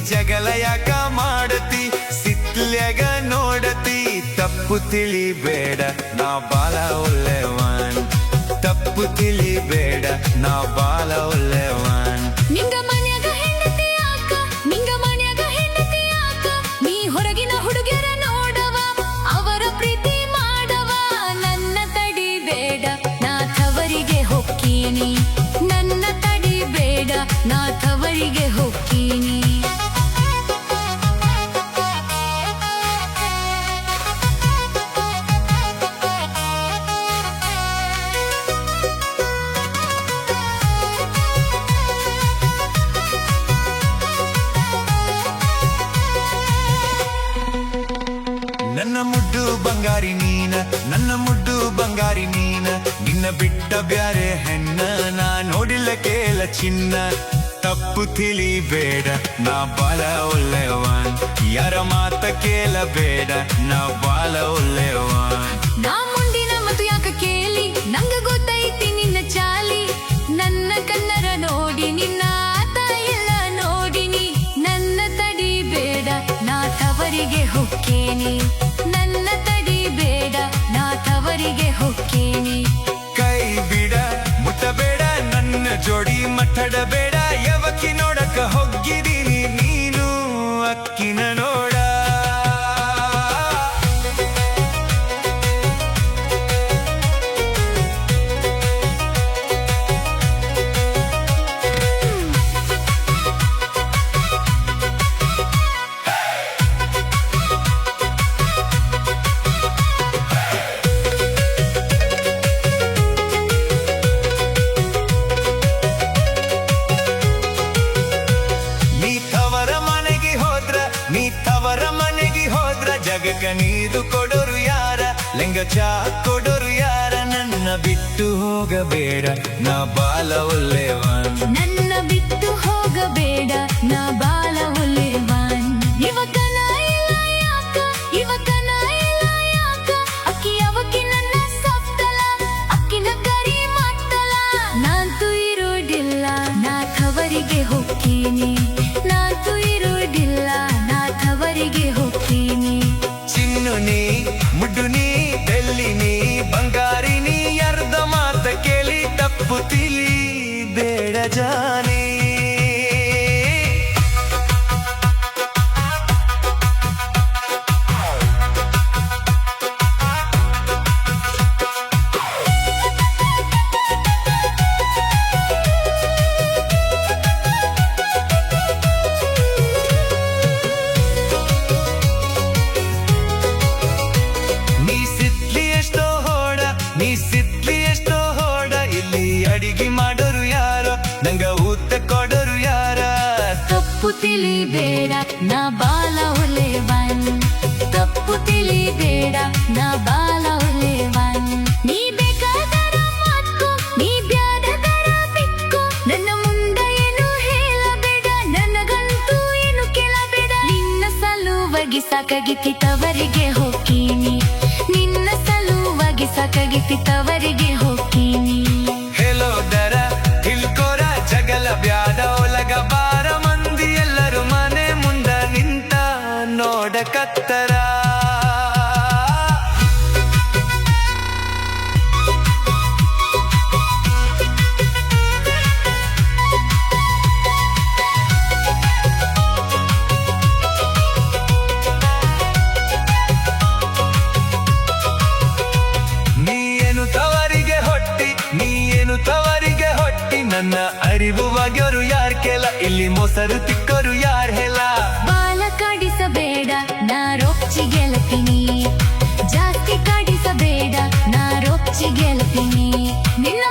ಜಗಳ ಯಾಕ ಮಾಡತಿ ಸಿಟ್ಲ್ಯಾಗ ನೋಡತಿ ತಪ್ಪು ತಿಳಿಬೇಡ ನಾ ಬಾಳ ಒಳ್ಳೆವನ್ ತಪ್ಪು ತಿಳಿಬೇಡ ನಾ ಬಾಳ ಒಳ್ಳೆವನ್ ನಿಂಗ ಮನ್ಯಾಗ ಹೆಂಡತಿ ಯಾಕ ನಿಂಗ ಮನ್ಯಾಗ ಹೆಂಡತಿ ಯಾಕ ನೀ ಹೊರಗಿನ ಹುಡುಗಿಯರ ನೋಡವ ಅವರ ಪ್ರೀತಿ ಮಾಡವ ನನ್ನ ತಡಿಬೇಡ ನಾ ಥವರಿಗೆ ಹೊಕ್ಕೀನಿ ನನ್ನ ತಡಿಬೇಡ ನಾ ಥವರಿಗೆ ಹೊಕ್ಕೀನಿ ನನ್ನ ಮುಡ್ಡು ಬಂಗಾರಿ ನೀನ ನನ್ನ ಮುಡ್ಡು ಬಂಗಾರಿ ನೀನ ನಿನ್ನ ಬಿಟ್ಟ ಬ್ಯಾರೆ ಹೆಣ್ಣ ನಾ ನೋಡಿಲ್ಲ ಕೇಳ ಚಿನ್ನ ತಪ್ಪು ತಿಳಿಬೇಡ ನಾ ಬಾಳ ಒಳ್ಳೆವನ್ ಯಾರ ಮಾತ ಕೇಳಬೇಡ ನಾ ಬಾಳ ಒಳ್ಳೆವನ್ ನಾ ಮುಂದಿನ ಮತ್ತು ಯಾಕ ಕೇಳಿ ನಂಗ ಗೊತ್ತೈತಿ ನಿನ್ನ ಚಾಲಿ ನನ್ನ ಕನ್ನಡ ನೋಡಿ ನಿನ್ನ ಆತ ಎಲ್ಲ ನೋಡಿನಿ ನನ್ನ ತಡಿಬೇಡ ನಾ ತವರಿಗೆ ಹೊಕ್ಕೇನಿ ನನ್ನ ತಡಿಬೇಡ ನಾ ತವರಿಗೆ ಹೊಕ್ಕೇನಿ ಕೈ ಬಿಡ ಮುಟ್ಟಬೇಡ ನನ್ನ ಜೋಡಿ ಮಟ್ಟಡಬೇಡ ಯವಕಿ ನೋಡಕ ಹೋಗಿದೀನಿ ನೀನು ಅಕ್ಕಿನ ನೋಡ ತವರ ಮನೆಗೆ ಹೋದ್ರ ಜಗಕ್ಕ ನೀರು ಕೊಡೋರು ಯಾರ ಲೆಂಗ ಚಾ ಕೊಡೋರು ಯಾರ ನನ್ನ ಬಿಟ್ಟು ಹೋಗಬೇಡ ನಾ ಬಾಲ ಒಳ್ಳೆವನ್ ನನ್ನ ಬಿಟ್ಟು ಹೋಗಬೇಡ ನಾ ಬಾಳ ಒಳ್ಳೆವನ್ ಇವಕನ ಇಲ್ಲ ಯಾಕ ಇವಕನ ಇಲ್ಲ ಯಾಕ ಅಕ್ಕಿ ಅವಕಿ ನನ್ನ ಸಪ್ತಲ ಅಕ್ಕಿನ ಕರಿ ಮಾಡ್ತಲ ನಾಂತೂ ಇರೋದಿಲ್ಲ ನಾ ಥವರಿಗೆ ಹೋಗ್ತೀನಿ ನಾಂತೂ ಇರೋದಿಲ್ಲ ನಾ ಥವರಿಗೆ ಹೋಗ್ತೀನಿ ಚಿನ್ನು ನೀ ಮುಡ್ಡು ನೀ ಬೆಳ್ಳಿ ನೀ ಬಂಗಾರಿ ನೀ ಅರ್ಧ ಮಾತ ಕೇಳಿ ತಪ್ಪು ತಿಳಿ ಬೇಡ ಜಾನೇ ನೀ ಸಿದ್ಲಿ ಎಷ್ಟೋ ಹೋಡ ಇಲ್ಲಿ ಅಡಿಗೆ ಮಾಡೋರು ಯಾರ ನಂಗ ಊಟ ಕೊಡೋರು ಯಾರ ತಪ್ಪು ತಿಳಿಬೇಡ ನಾ ಬಾಲ ಒಳ್ಳೆವನ್ ತಪ್ಪು ತಿಳಿಬೇಡ ನಾ ಬಾಲ ಒಳ್ಳೆವನ್ ನೀ ಬೇಕಾದರ ಮಾತ್ಕೋ ನೀ ಬ್ಯಾಡದರ ಬಿಕ್ಕೋ ನನ್ನ ಮುಂದ ಏನು ಹೇಳಬೇಡ ನನಗಂತೂ ಏನು ಕೇಳಬೇಡ ನಿನ್ನ ಸಲುವಾಗಿ ಸಾಕಾಗಿತ್ತಿ ತವರಿಗೆ ಹೋಗ್ತೀನಿ ನಿನ್ನ ಸಲುವಾಗಿ ಸಾಕಾಗಿತ್ತಿ ತವರಿಗೆ ಹೋಗ್ತೀನಿ ಹೇಳೋದರ ತಿಳ್ಕೋರ ಜಗಲ ಬ್ಯಾಡ ಒಲಗ ಬಾರ ಮಂದಿ ಎಲ್ಲರೂ ಮನೆ ಮುಂದ ನಿಂತ ನೋಡಕತ್ತರ ತವರಿಗೆ ಹೊಟ್ಟಿ ನನ್ನ ಅರಿವುವಾಗ್ಯೋರು ಯಾರ್ ಕೆಲ ಇಲ್ಲಿ ಮೊಸರು ತಿಕ್ಕೋರು ಯಾರ್ ಹೇಳ ಬಾಲ ಕಾಡಿಸಬೇಡ ನಾ ರೊಚ್ಚಿ ಗೆಲ್ತೀನಿ ಜಾಸ್ತಿ ಕಾಡಿಸಬೇಡ ನಾ ರೊಚ್ಚಿ ಗೆಲ್ತೀನಿ ನಿನ್ನ